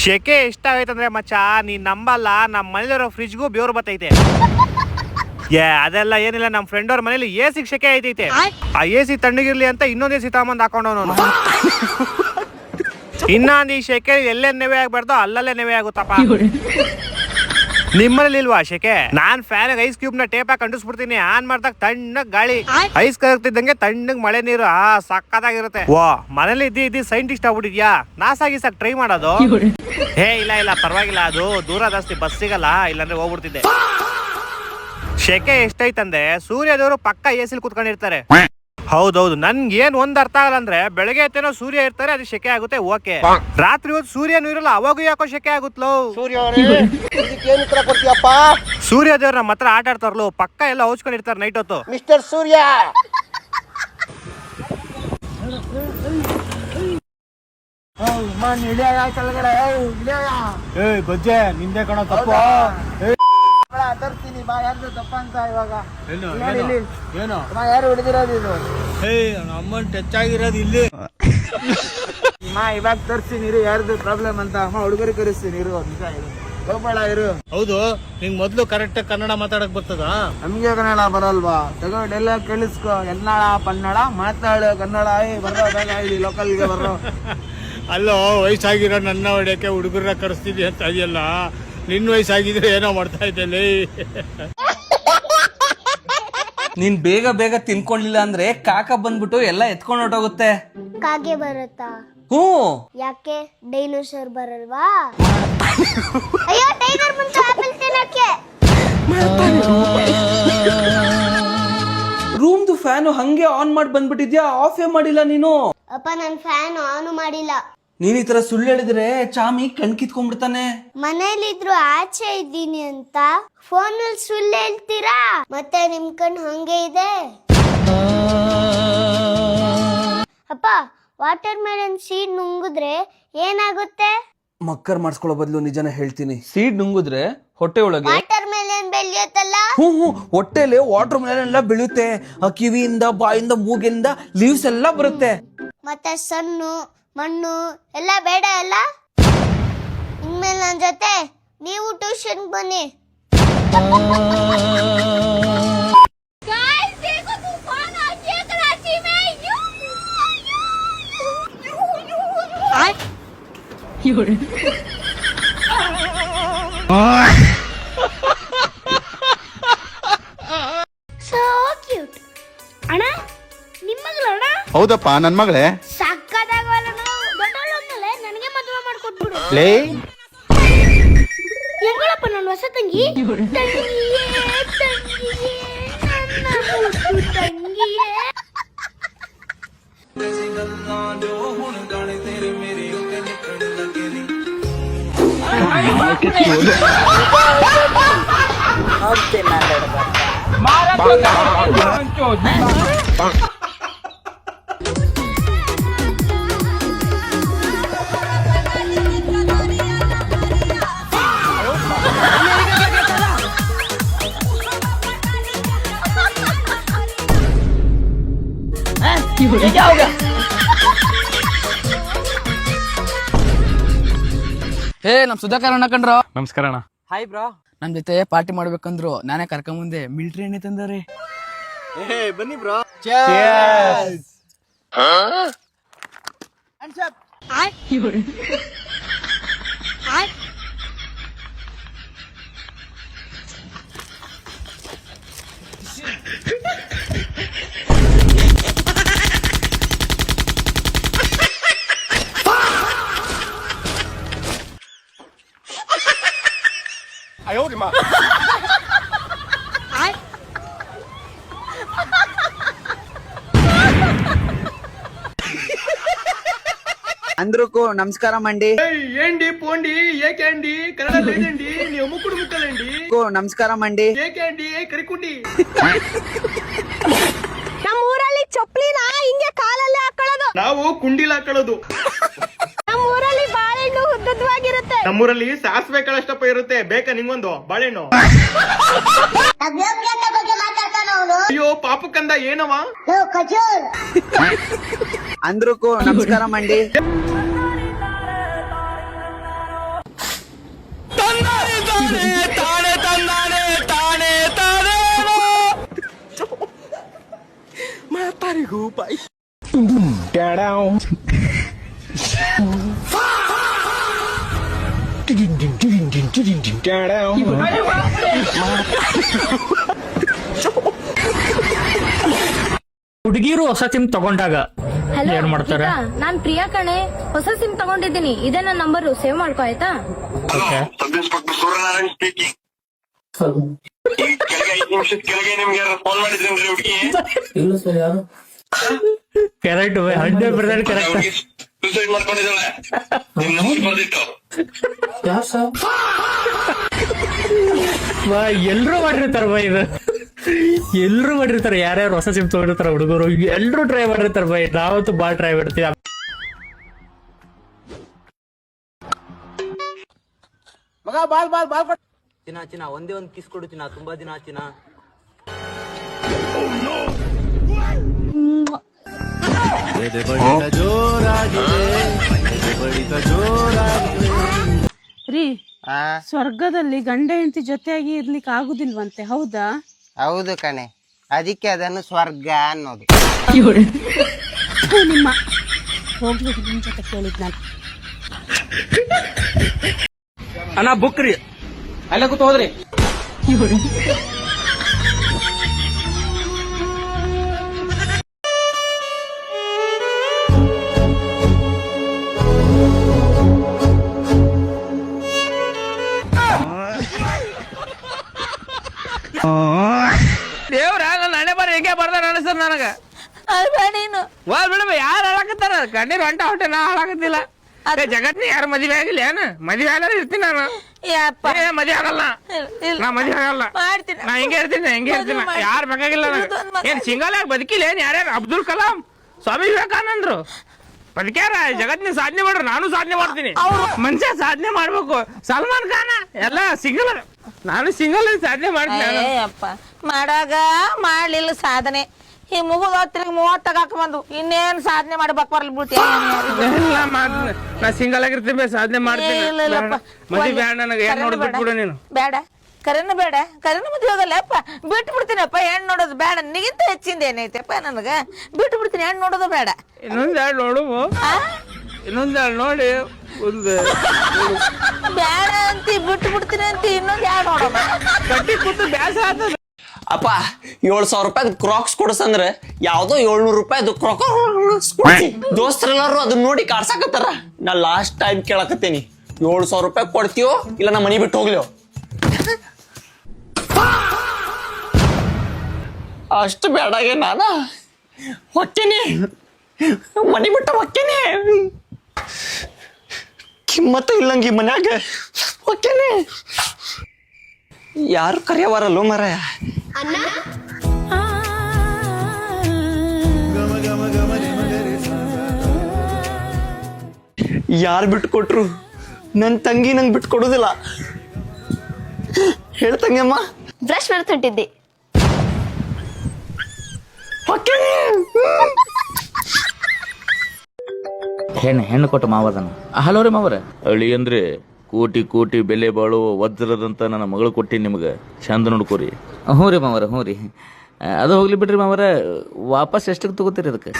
ಶೆಕೆ ಇಷ್ಟ ಆಗೈತಂದ್ರೆ ಮಚ್ಚ ನೀನ್ ನಂಬಲ್ಲ, ನಮ್ಮ ಮನೇಲಿರೋ ಫ್ರಿಜ್ಗೂ ಬೆವರು ಬತ್ತೈತೆ. ಅದೆಲ್ಲ ಏನಿಲ್ಲ, ನಮ್ಮ ಫ್ರೆಂಡ್ ಅವ್ರ ಮನೇಲಿ AC ಶೆಕೆ ಐತೈತೆ. ಆ AC ತಣ್ಣಗಿರ್ಲಿ ಅಂತ ಇನ್ನೊಂದು AC ತಗೊಂಬಂದ್ ಹಾಕೊಂಡವನು. ಇನ್ನೊಂದು ಈ ಶೆಕೆ ಎಲ್ಲೇ ನೆವೆ ಆಗ್ಬಾರ್ದು ಅಲ್ಲಲ್ಲೇ ನೆವೆ ಆಗುತ್ತಪ್ಪ. ನಿಮ್ಮಲ್ಲಿ ಇಲ್ವಾ ಶೆಕೆ? ನಾನ್ ಫ್ಯಾನ್ ಐಸ್ ಕ್ಯೂಬ್ ನ ಟೇಪ್ ಹಾಕಿ ಅಂಟಿಸ್ಬಿಡ್ತೀನಿ. ಆನ್ ಮಾಡ್ದಾಗ ತಣ್ಣಗ್ ಗಾಳಿ, ಐಸ್ ಕರಗ್ತಿದ್ದಂಗೆ ತಣ್ಣಗ್ ಮಳೆ ನೀರು. ಸಕ್ಕತ್ತಾಗಿರುತ್ತೆ. ಮನೇಲಿ ಇದ್ದಿ ಸೈಂಟಿಸ್ಟ್ ಆಗ್ಬಿಟ್ಟಿದ್ಯಾ? ನಾಸಾಗಿಸಾಕ್ ಟ್ರೈ ಮಾಡೋದು? ಇಲ್ಲ ಪರವಾಗಿಲ್ಲ, ಅದು ದೂರ ಜಾಸ್ತಿ, ಬಸ್ ಸಿಗಲ್ಲ, ಇಲ್ಲಾಂದ್ರೆ ಹೋಗ್ಬಿಡ್ತಿದ್ದೆ. ಶೆಕೆ ಎಷ್ಟೈತಂದ್ರೆ ಸೂರ್ಯದವರು ಪಕ್ಕ AC ಕುತ್ಕೊಂಡಿರ್ತಾರೆ. ಹೌದೌದು, ನನ್ಗೇನ್ ಒಂದ್ ಅರ್ಥ ಆಗಲ್ಲ ಅಂದ್ರೆ, ಬೆಳಗ್ಗೆ ಎತ್ತೇನೋ ಸೂರ್ಯ ಇರ್ತಾರೆ, ಅದು ಶೆಕೆ ಆಗುತ್ತೆ, ಓಕೆ. ರಾತ್ರಿ ಹೊತ್ತು ಸೂರ್ಯನೂ ಇರಲ್ಲ, ಅವಾಗೂ ಯಾಕೋ ಶೆಕೆ ಆಗುತ್ತಲೋ. ಸೂರ್ಯ ದೇವ್ರ ನಮ್ಮ ಹತ್ರ ಆಟ ಆಡ್ತಾರಲ್ಲ, ಪಕ್ಕ ಎಲ್ಲ ಹೌಚ್ಕೊಂಡಿರ್ತಾರೆ ನೈಟ್ ಹೊತ್ತು. ಮಿಸ್ಟರ್ ಸೂರ್ಯ, ಗೊಜ್ಜೆ ನಿಂದೆ ಕಣ ತಪ್ಪ. ತರ್ತೀನಿ ಬಾ, ಯಾರ್ದು ತಪ್ಪ ಅಂತ ಇವಾಗ ಏನು ಯಾರು ಹಿಡಿದಿರೋದು? ಇದು ಅಮೌಂಟ್ ಹೆಚ್ಚಾಗಿರೋದು ಇಲ್ಲಿ. ಇವಾಗ ತರ್ತೀನಿ ಇರು, ಯಾರ್ದು ಪ್ರಾಬ್ಲಮ್ ಅಂತ. ಹುಡುಗರು ಕರೆಸ್ತೀನಿ ಇರು, ನಿಜ ಇರು, ಗೋಪಾಳ ಇರು. ಹೌದು, ನಿಂಗ್ ಮೊದ್ಲು ಕರೆಕ್ಟ್ ಕನ್ನಡ ಮಾತಾಡಕ್ ಬರ್ತದ? ನಮ್ಗೆ ಕನ್ನಡ ಬರಲ್ವಾ? ತಗೊಂಡೆಲ್ಲ ಕೇಳಿಸ್ಕೊ. ಎನ್ನಾಳ ಪನ್ನಡ ಮಾತಾಡು ಕನ್ನಡ. ಬರ್ರೋ ಬೇಗ ಇಲ್ಲಿ ಲೋಕಲ್ಗೆ ಬರ್ರೋ. ಅಲ್ಲೋ, ವಯಸ್ಸಾಗಿರೋ ನನ್ನ ಹೊಡ್ಯಕ್ಕೆ ಹುಡುಗರ ಕರೆಸ್ತಿದ್ವಿ ಅಂತ ಅದೆಲ್ಲ. ನಿನ್ ವಯಸ್ಸಾಗಿದ್ರೆ ಏನೋ ಮಾಡ್ತಾ ಇದ್ದಲ್ಲಿ. ನೀನ್ ಬೇಗ ಬೇಗ ತಿನ್ಕೊಂಡಿಲ್ಲ ಅಂದ್ರೆ ಕಾಕ ಬಂದ್ಬಿಟ್ಟು ಎಲ್ಲ ಎತ್ಕೊಂಡು ಹೊರಟೋಗುತ್ತೆ. ಕಾಗೆ ಬರುತ್ತಾ? ಯಾಕೆ ಡೈನೋಸರ್ ಬರಲ್ವಾ? ಅಯ್ಯೋ, ಟೈಗರ್ ಬಂತು ಆಪಲ್ ತಿನ್ನಕ್ಕೆ. ರೂಮ್ದು ಫ್ಯಾನು ಹಂಗೆ ಆನ್ ಮಾಡಿ ಬಂದ್ಬಿಟ್ಟಿದ್ಯಾ? ಆಫ್ ಮಾಡಿಲ್ಲ ನೀನು? ಅಪ್ಪ, ನನ್ ಫ್ಯಾನ್ ಆನ್ ಮಾಡಿಲ್ಲ. ನೀನ್ ಈ ತರ ಸುಳ್ಳು ಹೇಳಿದ್ರೆ ಚಾಮಿ ಕಣ್ ಕಿತ್ಕೊಂಡ್ಬಿಡ್ತಾನೆ. ಮನೇಲಿದ್ರು ಆಚೆ ಇದ್ದೀನಿ ಅಂತ ಫೋನ್ ಅಲ್ಲಿ ಸುಳ್ಳು ಹೇಳ್ತೀರಾ? ಮತ್ತೆ ನಿಮ್ ಕಣ್ ಹಂಗೆ ಇದೆ. ಅಪ್ಪ, ವಾಟರ್ ಮೆಲನ್ ಸೀಡ್ ನುಂಗಿದ್ರೆ ಏನಾಗುತ್ತೆ? ಮಕ್ಕರ್ ಮಾಡಿಸ್ಕೊಳ್ಳೋ ಬದಲು ನಿಜನ ಹೇಳ್ತೀನಿ. ಸೀಡ್ ನುಂಗಿದ್ರೆ ಹೊಟ್ಟೆ ಒಳಗೆ ವಾಟರ್ ಮೆಲನ್ ಬೆಳೆಯುತ್ತಲ್ಲ? ಹೊಟ್ಟೆಲಿ ವಾಟರ್ ಮೆಲನ್ ಎಲ್ಲ ಬೆಳೆಯುತ್ತೆ. ಕಿವಿಯಿಂದ, ಬಾಯಿಂದ, ಮೂಗಿಂದ ಲೀವ್ಸ್ ಎಲ್ಲ ಬರುತ್ತೆ. ಮತ್ತೆ ಸಣ್ಣು ಮಣ್ಣು ಎಲ್ಲ ಬೇಡ ಅಲ್ಲ? ಇನ್ಮೇಲೆ ನನ್ನ ಜೊತೆ ನೀವು ಟ್ಯೂಷನ್ ಬನ್ನಿ. So cute. ಅಣ್ಣ, ನಿಮ್ಮ ಮಗಳಣ್ಣ? ಹೌದಪ್ಪ, ನನ್ ಮಗಳೇ. ಹೆಂಗಳಪ್ಪ ನನ್ನ ಹೊಸ ತಂಗಿ? ನಮ್ ಸುಧಾಕರ್ ಅಣ್ಣ ಕಂಡ್ರು. ನಮಸ್ಕಾರ ಅಣ್ಣ. Hi bro. ನಮ್ ಜೊತೆ ಪಾರ್ಟಿ ಮಾಡ್ಬೇಕಂದ್ರು, ನಾನೇ ಕರ್ಕೊಂಡ್ ಮುಂದೆ ಮಿಲಿಟರಿ ಎಣ್ಣೆ ತಂದಾರೆ. ಬನ್ನಿ ಬ್ರೋ. అందరూ నమస్కారం అండి. ఏంటి పోండి, ఏకేండి కన్నడ లేదండి, నీ ముక్కుడు ముక్కలండి. నమస్కారం అండి. ఏకేండి ಕರಿಕುಂಡಿ. ನಮ್ಮ ಊರಲ್ಲಿ ಚಪ್ಪಲಿನ ಹಿಂಗೆ ಕಾಲಲ್ಲಿ ಹಾಕೊಳ್ಳೋದು. ನಾವು ಕುಂಡಿಲ ಹಾಕೊಳ್ಳೋದು. ನಮ್ಮ ಊರಲ್ಲಿ ಬಾಳೆಹಣ್ಣು ಉದ್ದವಾಗಿರುತ್ತೆ. ನಮ್ಮೂರಲ್ಲಿ ಸಾಸಿವೆ ಕಾಳಷ್ಟಪ್ಪ ಇರುತ್ತೆ. ಬೇಕಾ ನಿಂಗೊಂದು ಬಾಳೆಹಣ್ಣು? ಅಯ್ಯೋ ಪಾಪಕ್ಕಂದ ಏನವ? అందరూ నమస్కారం అండి. ರೂಪಾಯಿ. ಹುಡುಗಿರು ಹೊಸ ಸಿಮ್ ತಗೊಂಡಾಗ ಹಲೋ ಏನ್ ಮಾಡ್ತಾರೆ? ನಾನ್ ಪ್ರಿಯಾ ಕಣೆ, ಹೊಸ ಸಿಮ್ ತಗೊಂಡಿದ್ದೀನಿ. ಇದೇ ನನ್ನ ನಂಬರ್, ಸೇವ್ ಮಾಡ್ಕೋ ಆಯ್ತಾ? Sub inspector Suryanarayan speaking. ಈ ಕೆಳಗೆ 5 ನಿಮಿಷದ ಕೆಳಗೆ ನಿಮ್ಗೆ ಫೋನ್ ಮಾಡಿದ್ರೇನ್ರಿ ಹುಡುಗಿ? Correct 100% correct. ಸೂಸೈಡ್ ಮಾಡ್ಕೊಂಡಿದ್ದಾಳೆ. ನಿಮ್ ನಂಬರ್ ಬರ್ದಿತ್ತು. ಎಲ್ರು ಮಾಡಿರ್ತಾರ ಇದು, ಎಲ್ರು ಮಾಡಿರ್ತಾರೆ. ಯಾರ್ಯಾರು ಹೊಸ ಸಿಮ್ ತಗೊಂಡಿರ್ತಾರ ಹುಡುಗರು ಎಲ್ರು ಟ್ರೈ ಮಾಡಿರ್ತಾರ ಬೈ. ನಾವಂತೂ ಬಾಳ್ ಟ್ರೈ ಮಾಡ್ತೀವಿ. ಮಗ ಬಾಲ್ ಬಾಲ್ ಬಾಲ್ ಕೊಡ್. ಚಿನ್ನ ಒಂದೇ ಒಂದು ಕಿಸ್ ಕೊಡು ಚಿನ್ನ, ತುಂಬಾ ದಿನ ಚಿನ್ನ. ರೀ, ಸ್ವರ್ಗದಲ್ಲಿ ಗಂಡ ಹೆಂಡತಿ ಜೊತೆಯಾಗಿ ಇರ್ಲಿಕ್ಕೆ ಆಗುದಿಲ್ವಂತೆ, ಹೌದಾ? ಹೌದು ಕಣೆ, ಅದಕ್ಕೆ ಅದನ್ನು ಸ್ವರ್ಗ ಅನ್ನೋದು. ನಿಮ್ಮ ಹೋಗ್ಬೇಕು ನಿಮ್ ಜೊತೆ ಕೇಳಿದ್ ನಾನು. ಅಣ್ಣ ಬುಕ್ ರೀ, ಅಲ್ಲ ಕೂತ್ ಹೋದ್ರಿ. ದೇವ್ರ ನನ್ನ ಹಣೆ ಬರ ಹಿಂಗೆ ಬರ್ದಾರ ಅನಿಸ್ತದ ನನಗ. ಬಿಡಬ ಯಾರು ಹಾಳಾಕತ್ತಾರ? ಗಂಡಿನ ಹೊಂಟೆ ನಾ ಹಾಳಾಕತ್ತಿಲ್ಲ. ಜಗತ್ನ ಯಾರು ಮದ್ವೆ ಆಗಿಲ್ಲ ಏನ? ಮದ್ವೆ ಆಗಲ್ಲ ಇರ್ತೀನಿ ನಾನು. ಮದ್ವೆ ಆಗಲ್ಲ, ನಾ ಮದ್ವೆ ಆಗಲ್ಲ. ನಾ ಹಿಂಗೆ ಇರ್ತೀನಿ, ಯಾರು ಬೇಕಾಗಿಲ್ಲ ನನಗೆ. ಏನ್ ಸಿಂಗಲ್ ಆಗಿ ಬದುಕಿಲ್ಲ ಏನ್? ಯಾರ್ಯಾರು? ಅಬ್ದುಲ್ ಕಲಾಂ, ಸ್ವಾಮಿ ವಿವೇಕಾನಂದ್ರು ಬದುಕ್ಯಾರ. ಜಗತ್ನ ಸಾಧನೆ ಮಾಡ್ರ, ನಾನು ಸಾಧನೆ ಮಾಡ್ತೀನಿ. ಮನುಷ್ಯ ಸಾಧನೆ ಮಾಡ್ಬೇಕು. ಸಲ್ಮಾನ್ ಖಾನ ಎಲ್ಲ ಸಿಂಗಲ್, ನಾನು ಸಿಂಗಲ್ ಸಾಧನೆ ಮಾಡ್ತೀನಿ. ಮಾಡಾಗ ಮಾಡ್ಲಿಲ್ಲ ಸಾಧನೆ. ಈ ಮುಗಿದ ಹೊತ್ತಿಗೆ 30 ಬಂದು ಇನ್ನೇನ್ ಸಾಧನೆ ಮಾಡ್ಬೇಕು ಬರ್ಲಿ ಬಿಡ್ತೀಯ? ನಾ ಸಿಂಗಲ್ ಆಗಿರ್ತೀನಿ, ಸಾಧನೆ ಮಾಡ್ತೀನಿ. ಮದ್ವೆ ಬೇಡ ನನಗೆ. ಏನ್ ನೋಡ್ ಬಿಟ್ಬಿಡು ನೀನು. ಬೇಡ, ಕರೆನ ಬೇಡ, ಕರೆನ ಮದ್ವೆ ಹೋಗಲ್ಲಪ್ಪ. ಬಿಟ್ಟು ಬಿಡ್ತೀನಪ್ಪ. ಹೆಣ್ಣು ನೋಡೋದು ಬೇಡ. ನಿಗಿಂತ ಹೆಚ್ಚಿಂದ ಏನೈತೆಪ್ಪ ನನಗ? ಬಿಟ್ಟು ಬಿಡ್ತೀನಿ, ಹೆಣ್ಣು ನೋಡೋದು ಬೇಡ. ಇನ್ನೊಂದೆರಡು ನೋಡು, ಇನ್ನೊಂದೆರಡು ನೋಡಿ ಒಂದು ಬೇಡ ಅಂತಿ, ಬಿಟ್ಟು ಬಿಡ್ತೀನಿ ಅಂತ ಇನ್ನೊಂದ್ ಯಾರು ನೋಡೋಣ? ಕಟ್ಟಿ ಕೂತು ಬ್ಯಾಸ ಆಗ್ತದ. ಅಪ್ಪ 7,000 ರೂಪಾಯಿ ಕ್ರಾಕ್ಸ್ ಕೊಡ್ಸಂದ್ರೆ ಯಾವ್ದೋ 700 ರೂಪಾಯಿ ಕ್ರಾಕ್ಸ್ ದೋಸ್ತರೆಲ್ಲರೂ ಅದನ್ನ ನೋಡಿ ಕಾಡ್ಸಾಕತ್ತಾರ. ನಾ ಲಾಸ್ಟ್ ಟೈಮ್ ಕೇಳಕತ್ತೀನಿ, 7,000 ರೂಪಾಯಿ ಕೊಡ್ತೀವೋ ಇಲ್ಲ ನಾ ಮನಿ ಬಿಟ್ಟು ಹೋಗ್ಲಿವೋ? ಅಷ್ಟು ಬೇಡಾಗೆ ನಾನ ಹೊಕ್ಕೇನಿ, ಮನಿ ಬಿಟ್ಟ ಹೊಕ್ಕೇನಿ. ಕಿಮ್ಮತ್ತ ಇಲ್ಲಂಗಿ ಮನ್ಯಾಗ ಹೊಕ್ಕೇನಿ. ಯಾರು ಕರೆಯವರಲ್ಲೋ ಮರಾಯ. ಯಾರು ಬಿಟ್ಟು ಕೊಟ್ರು ನನ್ ತಂಗಿ ನಂಗೆ ಬಿಟ್ಟು ಕೊಡುದಿಲ್ಲ. ಹೇಳ್ತಂಗಮ್ಮ, ಬ್ರಷ್ ಮಾಡ್ತಿದ್ದಿ. ಹೆಣ್ಣು ಕೊಟ್ಟು ಮಾವದನ. ಹಲೋ ರೀ ಮಾವರ. ಹಳ್ಳಿ ಅಂದ್ರೆ ಕೋಟಿ ಕೋಟಿ ಬೆಲೆ ಬಾಳುವ ವಜ್ರದಂತ ನನ್ನ ಮಗಳು ಕೊಟ್ಟಿ ನಿಮ್ಗೆ, ಚಂದ ನೋಡ್ಕೋರಿ. ಹ್ಞೂ ರೀ ಮಾವರ, ಹ್ಞೂ ರೀ. ಅದು ಹೋಗ್ಲಿ ಬಿಡ್ರಿ ಮಾವರ, ವಾಪಸ್ ಎಷ್ಟಕ್ಕೆ ತಗೋತೀರಿ ಅದಕ್ಕೆ?